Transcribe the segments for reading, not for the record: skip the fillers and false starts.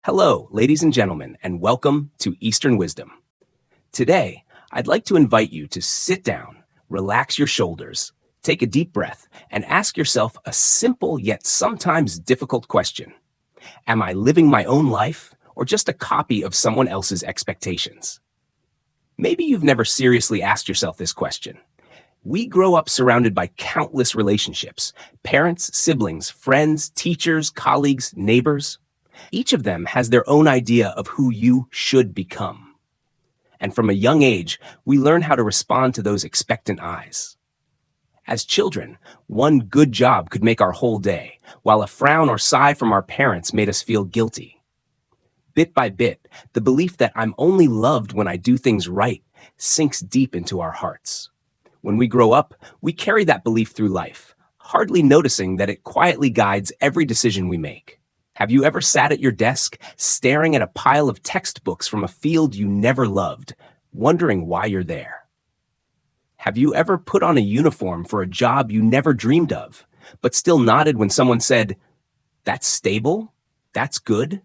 Hello, ladies and gentlemen, and welcome to Eastern Wisdom. Today, I'd like to invite you to sit down, relax your shoulders, take a deep breath, and ask yourself a simple yet sometimes difficult question. Am I living my own life or just a copy of someone else's expectations? Maybe you've never seriously asked yourself this question. We grow up surrounded by countless relationships: parents, siblings, friends, teachers, colleagues, neighbors. Each of them has their own idea of who you should become. And from a young age, we learn how to respond to those expectant eyes. As children, one good job could make our whole day, while a frown or sigh from our parents made us feel guilty. Bit by bit, the belief that I'm only loved when I do things right sinks deep into our hearts. When we grow up, we carry that belief through life, hardly noticing that it quietly guides every decision we make. Have you ever sat at your desk, staring at a pile of textbooks from a field you never loved, wondering why you're there? Have you ever put on a uniform for a job you never dreamed of, but still nodded when someone said, "That's stable? That's good"?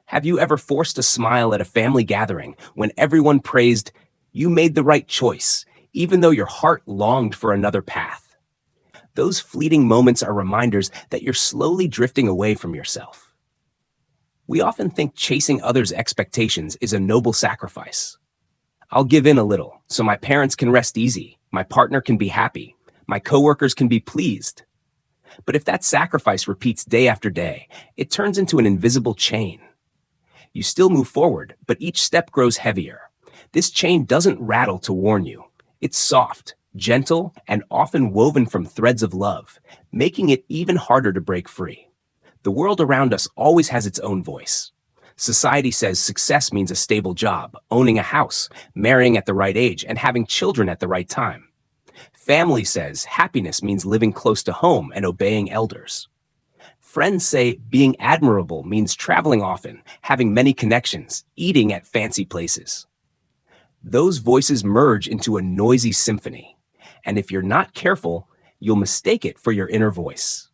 Have you ever forced a smile at a family gathering when everyone praised, "You made the right choice," even though your heart longed for another path? Those fleeting moments are reminders that you're slowly drifting away from yourself. We often think chasing others' expectations is a noble sacrifice. I'll give in a little so my parents can rest easy, my partner can be happy, my coworkers can be pleased. But if that sacrifice repeats day after day, it turns into an invisible chain. You still move forward, but each step grows heavier. This chain doesn't rattle to warn you. It's soft, gentle, and often woven from threads of love, making it even harder to break free. The world around us always has its own voice. Society says success means a stable job, owning a house, marrying at the right age, and having children at the right time. Family says happiness means living close to home and obeying elders. Friends say being admirable means traveling often, having many connections, eating at fancy places. Those voices merge into a noisy symphony, and if you're not careful, you'll mistake it for your inner voice.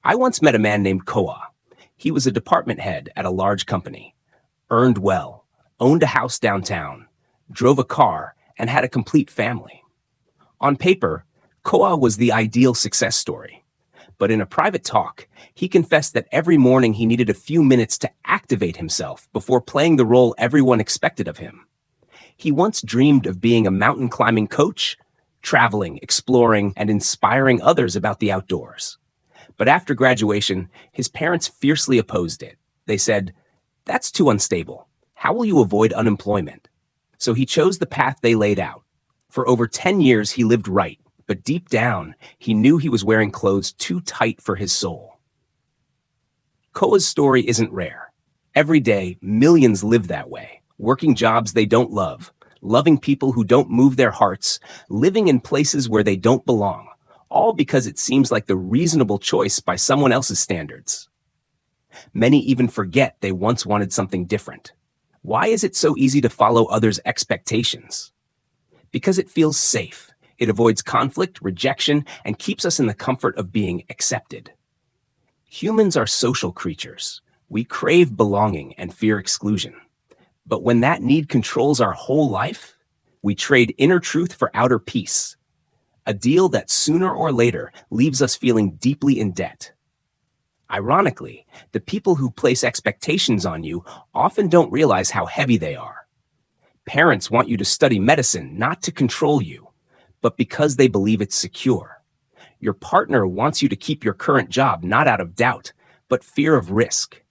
I once met a man named Koa. He was a department head at a large company, earned well, owned a house downtown, drove a car, and had a complete family. On paper, Koa was the ideal success story. But in a private talk, he confessed that every morning he needed a few minutes to activate himself before playing the role everyone expected of him. He once dreamed of being a mountain climbing coach, traveling, exploring, and inspiring others about the outdoors. But after graduation, his parents fiercely opposed it. They said, "That's too unstable. How will you avoid unemployment?" So he chose the path they laid out. For over 10 years, he lived right, but deep down, he knew he was wearing clothes too tight for his soul. Koa's story isn't rare. Every day, millions live that way, working jobs they don't love, loving people who don't move their hearts, living in places where they don't belong, all because it seems like the reasonable choice by someone else's standards. Many even forget they once wanted something different. Why is it so easy to follow others' expectations? Because it feels safe. It avoids conflict, rejection, and keeps us in the comfort of being accepted. Humans are social creatures. We crave belonging and fear exclusion. But when that need controls our whole life, we trade inner truth for outer peace. A deal that sooner or later leaves us feeling deeply in debt. Ironically, the people who place expectations on you often don't realize how heavy they are. Parents want you to study medicine not to control you, but because they believe it's secure. Your partner wants you to keep your current job not out of doubt, but fear of risk.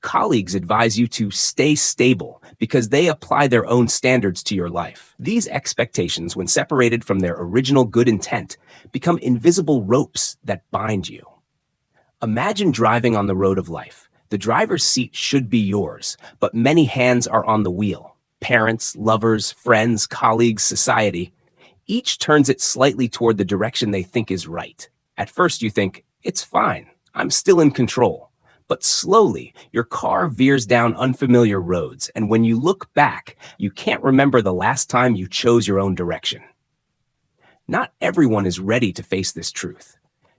Colleagues advise you to stay stable because they apply their own standards to your life. These expectations, when separated from their original good intent, become invisible ropes that bind you. Imagine driving on the road of life. The driver's seat should be yours, but many hands are on the wheel. Parents, lovers, friends, colleagues, society. Each turns it slightly toward the direction they think is right. At first you think, "It's fine, I'm still in control." But slowly, your car veers down unfamiliar roads, and when you look back, you can't remember the last time you chose your own direction. Not everyone is ready to face this truth,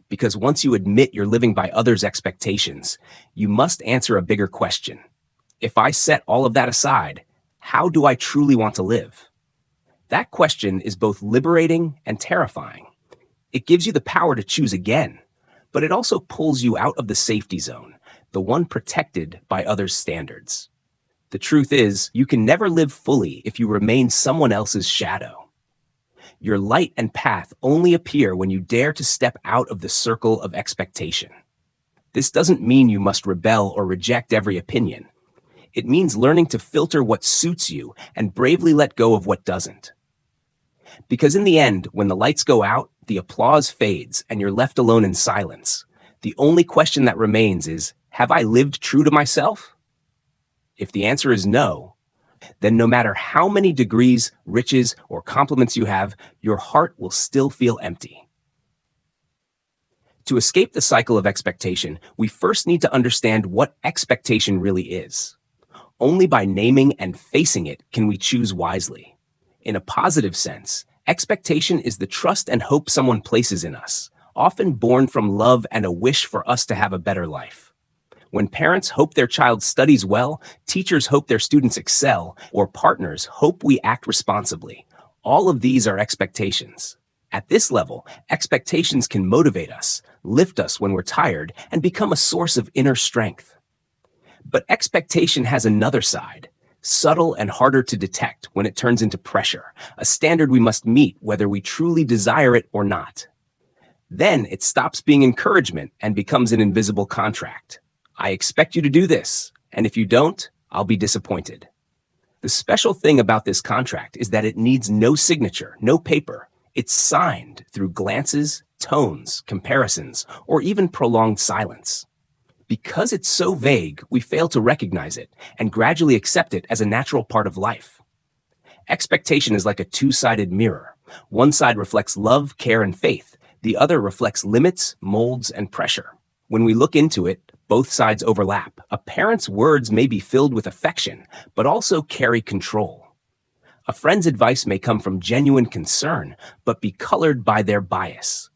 because once you admit you're living by others' expectations, you must answer a bigger question. If I set all of that aside, how do I truly want to live? That question is both liberating and terrifying. It gives you the power to choose again, but it also pulls you out of the safety zone, the one protected by others' standards. The truth is, you can never live fully if you remain someone else's shadow. Your light and path only appear when you dare to step out of the circle of expectation. This doesn't mean you must rebel or reject every opinion. It means learning to filter what suits you and bravely let go of what doesn't. Because in the end, when the lights go out, the applause fades, and you're left alone in silence, the only question that remains is, have I lived true to myself? If the answer is no, then no matter how many degrees, riches, or compliments you have, your heart will still feel empty. To escape the cycle of expectation, we first need to understand what expectation really is. Only by naming and facing it can we choose wisely. In a positive sense, expectation is the trust and hope someone places in us, often born from love and a wish for us to have a better life. When parents hope their child studies well, teachers hope their students excel, or partners hope we act responsibly, all of these are expectations. At this level, expectations can motivate us, lift us when we're tired, and become a source of inner strength. But expectation has another side, subtle and harder to detect when it turns into pressure, a standard we must meet whether we truly desire it or not. Then it stops being encouragement and becomes an invisible contract. I expect you to do this, and if you don't, I'll be disappointed. The special thing about this contract is that it needs no signature, no paper. It's signed through glances, tones, comparisons, or even prolonged silence. Because it's so vague, we fail to recognize it and gradually accept it as a natural part of life. Expectation is like a two-sided mirror. One side reflects love, care, and faith. The other reflects limits, molds, and pressure. When we look into it, both sides overlap. A parent's words may be filled with affection, but also carry control. A friend's advice may come from genuine concern, but be colored by their bias.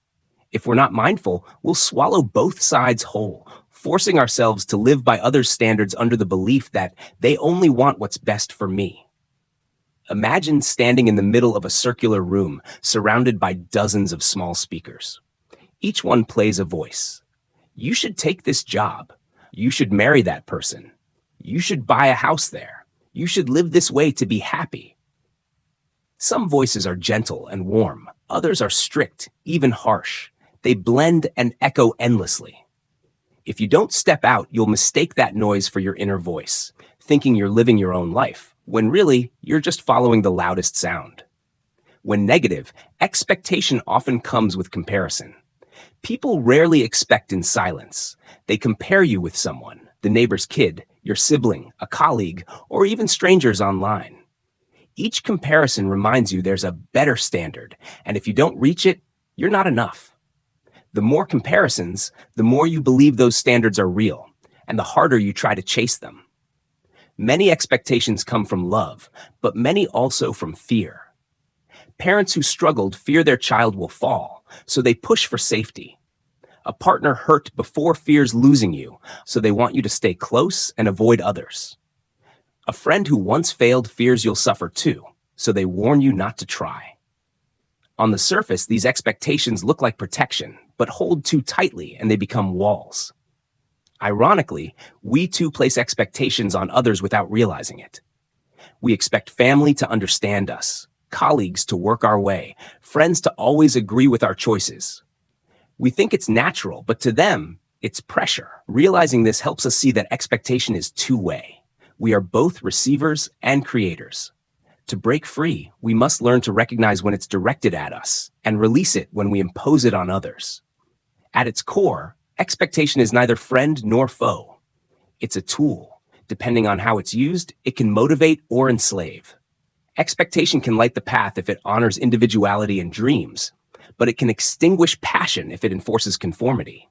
If we're not mindful, we'll swallow both sides whole, forcing ourselves to live by others' standards under the belief that they only want what's best for me. Imagine standing in the middle of a circular room, surrounded by dozens of small speakers. Each one plays a voice. You should take this job. You should marry that person. You should buy a house there. You should live this way to be happy. Some voices are gentle and warm. Others are strict, even harsh. They blend and echo endlessly. If you don't step out, you'll mistake that noise for your inner voice, thinking you're living your own life, when really, you're just following the loudest sound. When negative, expectation often comes with comparison. People rarely expect in silence. They compare you with someone, the neighbor's kid, your sibling, a colleague, or even strangers online. Each comparison reminds you there's a better standard, and if you don't reach it, you're not enough. The more comparisons, the more you believe those standards are real, and the harder you try to chase them. Many expectations come from love, but many also from fear. Parents who struggled fear their child will fall, so they push for safety. A partner hurt before fears losing you, so they want you to stay close and avoid others. A friend who once failed fears you'll suffer too, so they warn you not to try. On the surface, these expectations look like protection, but hold too tightly and they become walls. Ironically, we too place expectations on others without realizing it. We expect family to understand us, colleagues to work our way, friends to always agree with our choices. We think it's natural, but to them, it's pressure. Realizing this helps us see that expectation is two-way. We are both receivers and creators. To break free, we must learn to recognize when it's directed at us and release it when we impose it on others. At its core, expectation is neither friend nor foe. It's a tool. Depending on how it's used, it can motivate or enslave. Expectation can light the path if it honors individuality and dreams, but it can extinguish passion if it enforces conformity.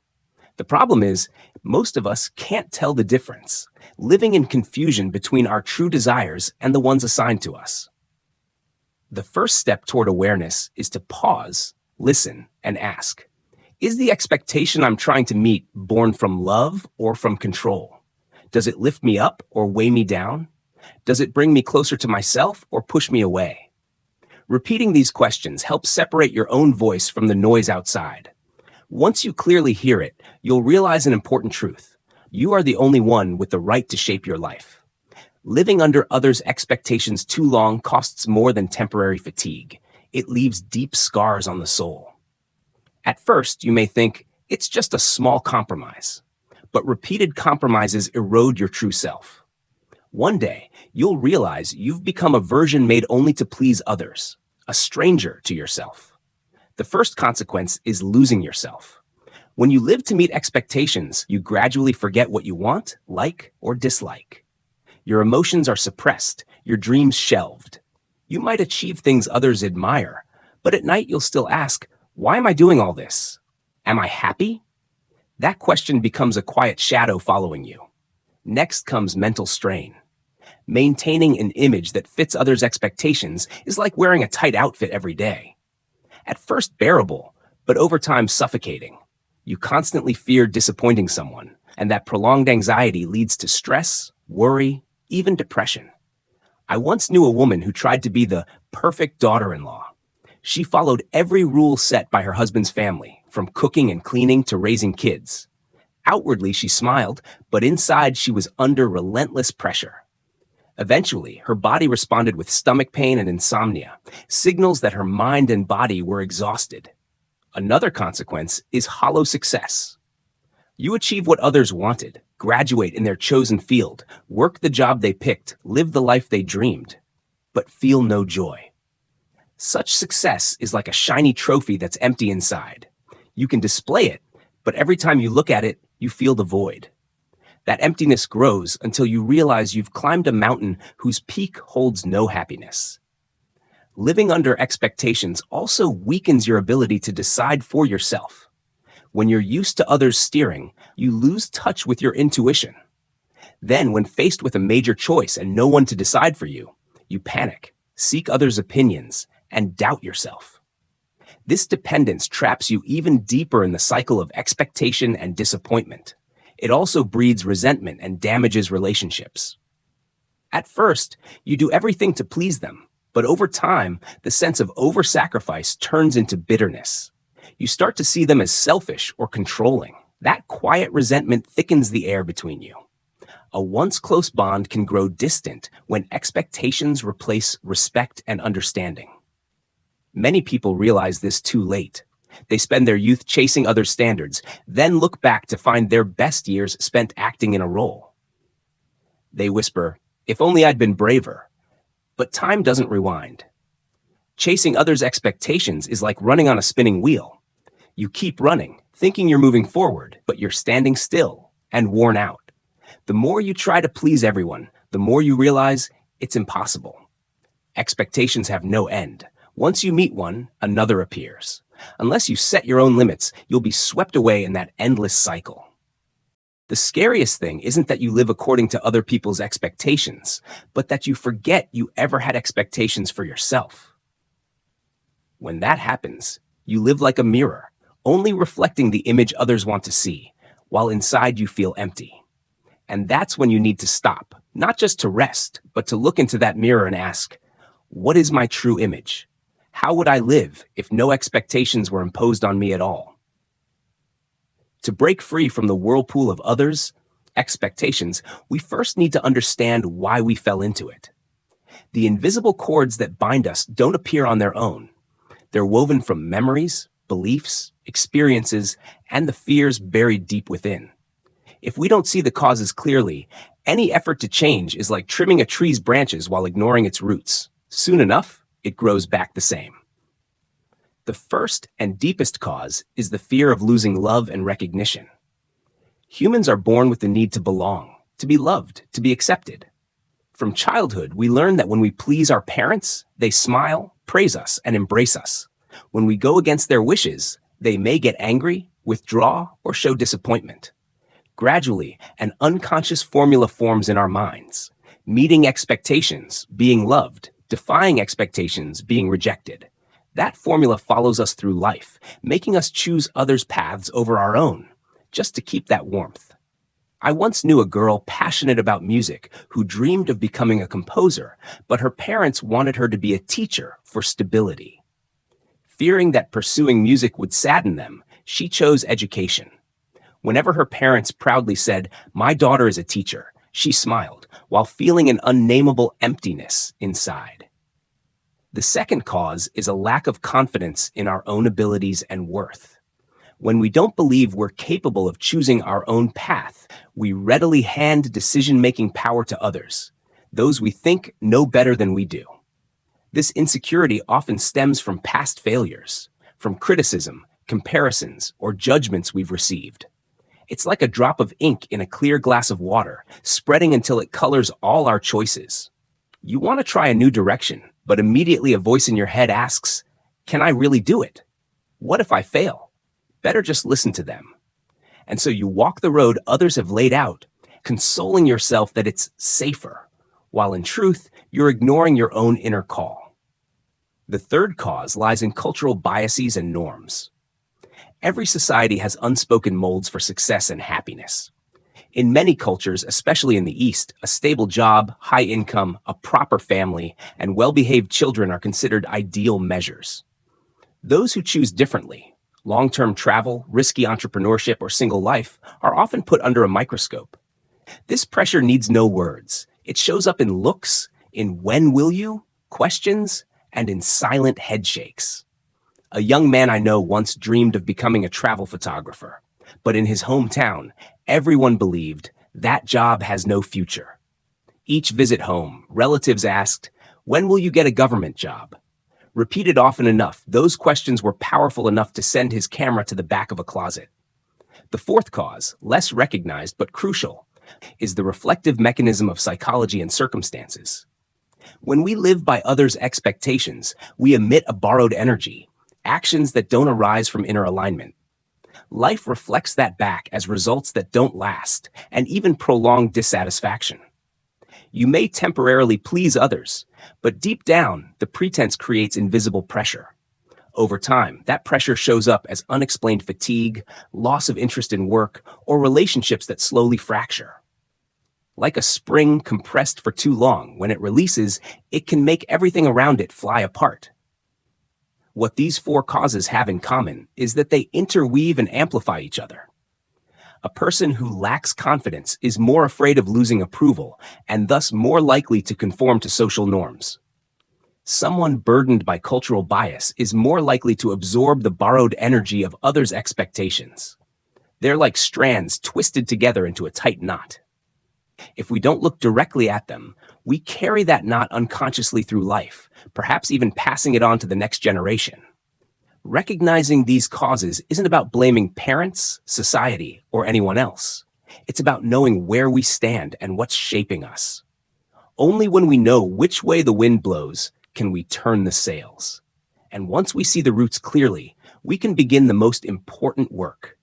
The problem is, most of us can't tell the difference, living in confusion between our true desires and the ones assigned to us. The first step toward awareness is to pause, listen, and ask, is the expectation I'm trying to meet born from love or from control? Does it lift me up or weigh me down? Does it bring me closer to myself or push me away? Repeating these questions helps separate your own voice from the noise outside. Once you clearly hear it, you'll realize an important truth. You are the only one with the right to shape your life. Living under others' expectations too long costs more than temporary fatigue. It leaves deep scars on the soul. At first, you may think, it's just a small compromise. But repeated compromises erode your true self. One day, you'll realize you've become a version made only to please others, a stranger to yourself. The first consequence is losing yourself. When you live to meet expectations, you gradually forget what you want, like, or dislike. Your emotions are suppressed, your dreams shelved. You might achieve things others admire, but at night you'll still ask, why am I doing all this? Am I happy? That question becomes a quiet shadow following you. Next comes mental strain. Maintaining an image that fits others' expectations is like wearing a tight outfit every day. At first bearable, but over time suffocating. You constantly fear disappointing someone, and that prolonged anxiety leads to stress, worry, even depression. I once knew a woman who tried to be the perfect daughter-in-law. She followed every rule set by her husband's family, from cooking and cleaning to raising kids. Outwardly, she smiled, but inside she was under relentless pressure. Eventually, her body responded with stomach pain and insomnia, signals that her mind and body were exhausted. Another consequence is hollow success. You achieve what others wanted, graduate in their chosen field, work the job they picked, live the life they dreamed, but feel no joy. Such success is like a shiny trophy that's empty inside. You can display it, but every time you look at it, you feel the void. That emptiness grows until you realize you've climbed a mountain whose peak holds no happiness. Living under expectations also weakens your ability to decide for yourself. When you're used to others steering, you lose touch with your intuition. Then, when faced with a major choice and no one to decide for you, you panic, seek others' opinions, and doubt yourself. This dependence traps you even deeper in the cycle of expectation and disappointment. It also breeds resentment and damages relationships. At first, you do everything to please them, but over time, the sense of over-sacrifice turns into bitterness. You start to see them as selfish or controlling. That quiet resentment thickens the air between you. A once close bond can grow distant when expectations replace respect and understanding. Many people realize this too late. They spend their youth chasing other standards, then look back to find their best years spent acting in a role. They whisper, "If only I'd been braver." But time doesn't rewind. Chasing others' expectations is like running on a spinning wheel. You keep running, thinking you're moving forward, but you're standing still and worn out. The more you try to please everyone, the more you realize it's impossible. Expectations have no end. Once you meet one, another appears. Unless you set your own limits, you'll be swept away in that endless cycle. The scariest thing isn't that you live according to other people's expectations, but that you forget you ever had expectations for yourself. When that happens, you live like a mirror, only reflecting the image others want to see, while inside you feel empty. And that's when you need to stop, not just to rest, but to look into that mirror and ask, what is my true image? How would I live if no expectations were imposed on me at all? To break free from the whirlpool of others' expectations, we first need to understand why we fell into it. The invisible cords that bind us don't appear on their own. They're woven from memories, beliefs, experiences, and the fears buried deep within. If we don't see the causes clearly, any effort to change is like trimming a tree's branches while ignoring its roots. Soon enough, it grows back the same. The first and deepest cause is the fear of losing love and recognition. Humans are born with the need to belong, to be loved, to be accepted. From childhood, we learn that when we please our parents, they smile, praise us, and embrace us. When we go against their wishes, they may get angry, withdraw, or show disappointment. Gradually, an unconscious formula forms in our minds. Meeting expectations, being loved, defying expectations, being rejected. That formula follows us through life, making us choose others' paths over our own, just to keep that warmth. I once knew a girl passionate about music who dreamed of becoming a composer, but her parents wanted her to be a teacher for stability. Fearing that pursuing music would sadden them, she chose education. Whenever her parents proudly said, "My daughter is a teacher," she smiled, while feeling an unnameable emptiness inside. The second cause is a lack of confidence in our own abilities and worth. When we don't believe we're capable of choosing our own path, we readily hand decision-making power to others, those we think know better than we do. This insecurity often stems from past failures, from criticism, comparisons, or judgments we've received. It's like a drop of ink in a clear glass of water, spreading until it colors all our choices. You want to try a new direction, but immediately a voice in your head asks, "Can I really do it? What if I fail?" Better just listen to them. And so you walk the road others have laid out, consoling yourself that it's safer, while in truth, you're ignoring your own inner call. The third cause lies in cultural biases and norms. Every society has unspoken molds for success and happiness. In many cultures, especially in the East, a stable job, high income, a proper family, and well-behaved children are considered ideal measures. Those who choose differently, long-term travel, risky entrepreneurship, or single life, are often put under a microscope. This pressure needs no words. It shows up in looks, in "when will you?" questions, and in silent headshakes. A young man I know once dreamed of becoming a travel photographer, but in his hometown, everyone believed that job has no future. Each visit home, relatives asked, "When will you get a government job?" Repeated often enough, those questions were powerful enough to send his camera to the back of a closet. The fourth cause, less recognized but crucial, is the reflective mechanism of psychology and circumstances. When we live by others' expectations, we emit a borrowed energy, actions that don't arise from inner alignment. Life reflects that back as results that don't last, and even prolong dissatisfaction. You may temporarily please others, but deep down, the pretense creates invisible pressure. Over time, that pressure shows up as unexplained fatigue, loss of interest in work, or relationships that slowly fracture. Like a spring compressed for too long, when it releases, it can make everything around it fly apart. What these four causes have in common is that they interweave and amplify each other. A person who lacks confidence is more afraid of losing approval and thus more likely to conform to social norms. Someone burdened by cultural bias is more likely to absorb the borrowed energy of others' expectations. They're like strands twisted together into a tight knot. If we don't look directly at them, we carry that knot unconsciously through life, perhaps even passing it on to the next generation. Recognizing these causes isn't about blaming parents, society, or anyone else. It's about knowing where we stand and what's shaping us. Only when we know which way the wind blows can we turn the sails. And once we see the roots clearly, we can begin the most important work.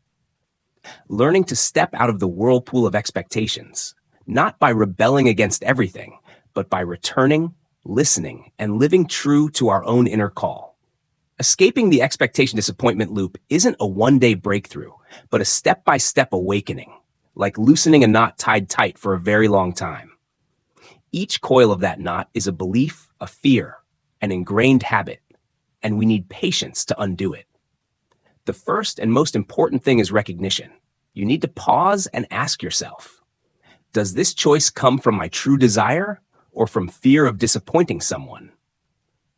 Learning to step out of the whirlpool of expectations, not by rebelling against everything, but by returning, listening, and living true to our own inner call. Escaping the expectation disappointment loop isn't a one-day breakthrough, but a step-by-step awakening, like loosening a knot tied tight for a very long time. Each coil of that knot is a belief, a fear, an ingrained habit, and we need patience to undo it. The first and most important thing is recognition. You need to pause and ask yourself, does this choice come from my true desire or from fear of disappointing someone?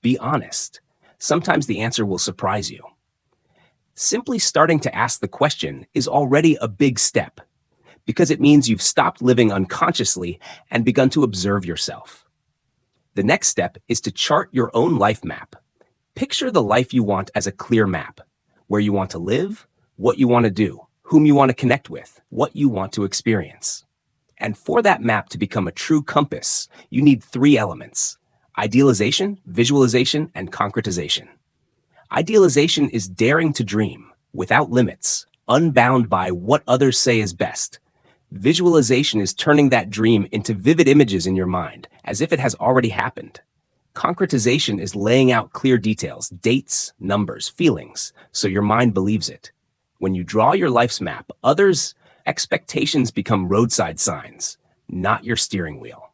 Be honest. Sometimes the answer will surprise you. Simply starting to ask the question is already a big step, because it means you've stopped living unconsciously and begun to observe yourself. The next step is to chart your own life map. Picture the life you want as a clear map, where you want to live, what you want to do, whom you want to connect with, what you want to experience. And for that map to become a true compass, you need three elements: idealization, visualization, and concretization. Idealization is daring to dream, without limits, unbound by what others say is best. Visualization is turning that dream into vivid images in your mind, as if it has already happened. Concretization is laying out clear details, dates, numbers, feelings, so your mind believes it. When you draw your life's map, others Expectations become roadside signs, not your steering wheel.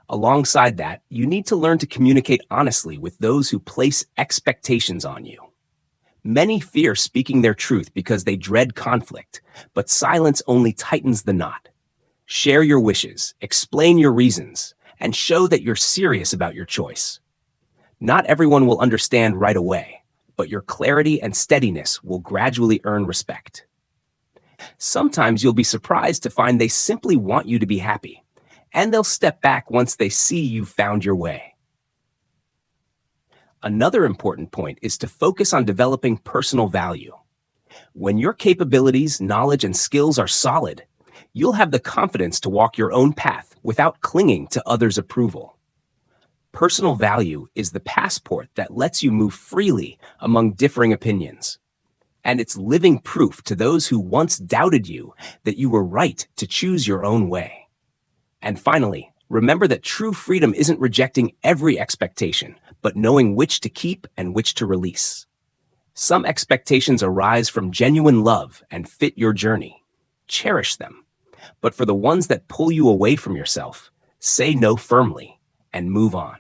Alongside that, you need to learn to communicate honestly with those who place expectations on you. Many fear speaking their truth because they dread conflict, but silence only tightens the knot. Share your wishes, explain your reasons, and show that you're serious about your choice. Not everyone will understand right away, but your clarity and steadiness will gradually earn respect. Sometimes you'll be surprised to find they simply want you to be happy, and they'll step back once they see you've found your way. Another important point is to focus on developing personal value. When your capabilities, knowledge, and skills are solid, you'll have the confidence to walk your own path without clinging to others' approval. Personal value is the passport that lets you move freely among differing opinions. And it's living proof to those who once doubted you that you were right to choose your own way. And finally, remember that true freedom isn't rejecting every expectation, but knowing which to keep and which to release. Some expectations arise from genuine love and fit your journey. Cherish them. But for the ones that pull you away from yourself, say no firmly and move on.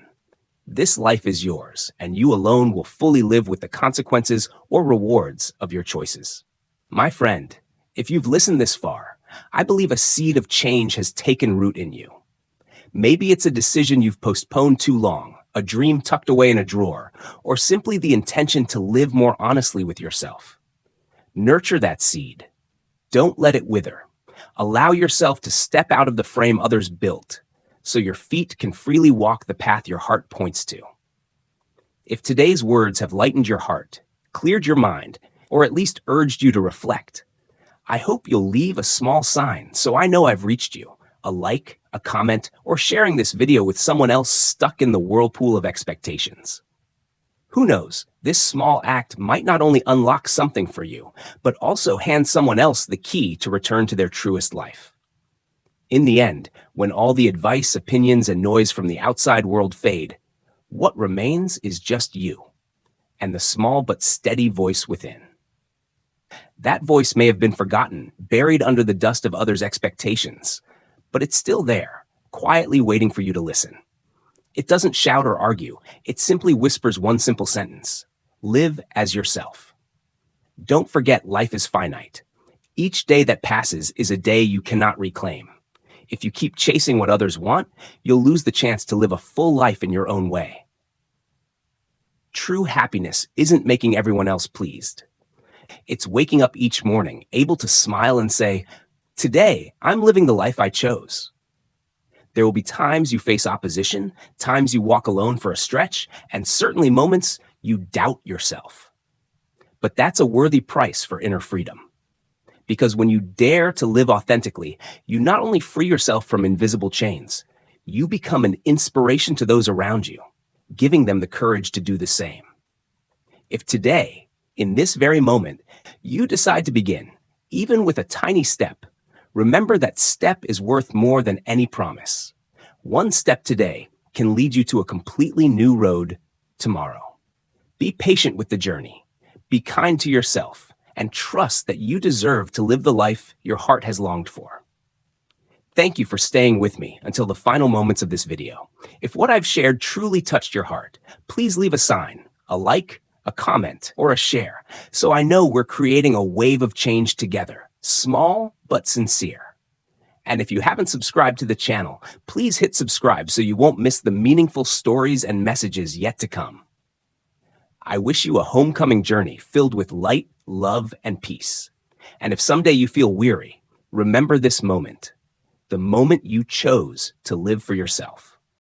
This life is yours, and you alone will fully live with the consequences or rewards of your choices. My friend, if you've listened this far, I believe a seed of change has taken root in you. Maybe it's a decision you've postponed too long, a dream tucked away in a drawer, or simply the intention to live more honestly with yourself. Nurture that seed. Don't let it wither. Allow yourself to step out of the frame others built, so your feet can freely walk the path your heart points to. If today's words have lightened your heart, cleared your mind, or at least urged you to reflect, I hope you'll leave a small sign so I know I've reached you. A like, a comment, or sharing this video with someone else stuck in the whirlpool of expectations. Who knows, this small act might not only unlock something for you, but also hand someone else the key to return to their truest life. In the end, when all the advice, opinions, and noise from the outside world fade, what remains is just you and the small but steady voice within. That voice may have been forgotten, buried under the dust of others' expectations, but it's still there, quietly waiting for you to listen. It doesn't shout or argue. It simply whispers one simple sentence: live as yourself. Don't forget, life is finite. Each day that passes is a day you cannot reclaim. If you keep chasing what others want, you'll lose the chance to live a full life in your own way. True happiness isn't making everyone else pleased. It's waking up each morning, able to smile and say, "Today, I'm living the life I chose." There will be times you face opposition, times you walk alone for a stretch, and certainly moments you doubt yourself. But that's a worthy price for inner freedom. Because when you dare to live authentically, you not only free yourself from invisible chains, you become an inspiration to those around you, giving them the courage to do the same. If today, in this very moment, you decide to begin, even with a tiny step, remember that step is worth more than any promise. One step today can lead you to a completely new road tomorrow. Be patient with the journey. Be kind to yourself, and trust that you deserve to live the life your heart has longed for. Thank you for staying with me until the final moments of this video. If what I've shared truly touched your heart, please leave a sign, a like, a comment, or a share, so I know we're creating a wave of change together, small but sincere. And if you haven't subscribed to the channel, please hit subscribe so you won't miss the meaningful stories and messages yet to come. I wish you a homecoming journey filled with light, love, and peace. And if someday you feel weary, remember this moment, the moment you chose to live for yourself.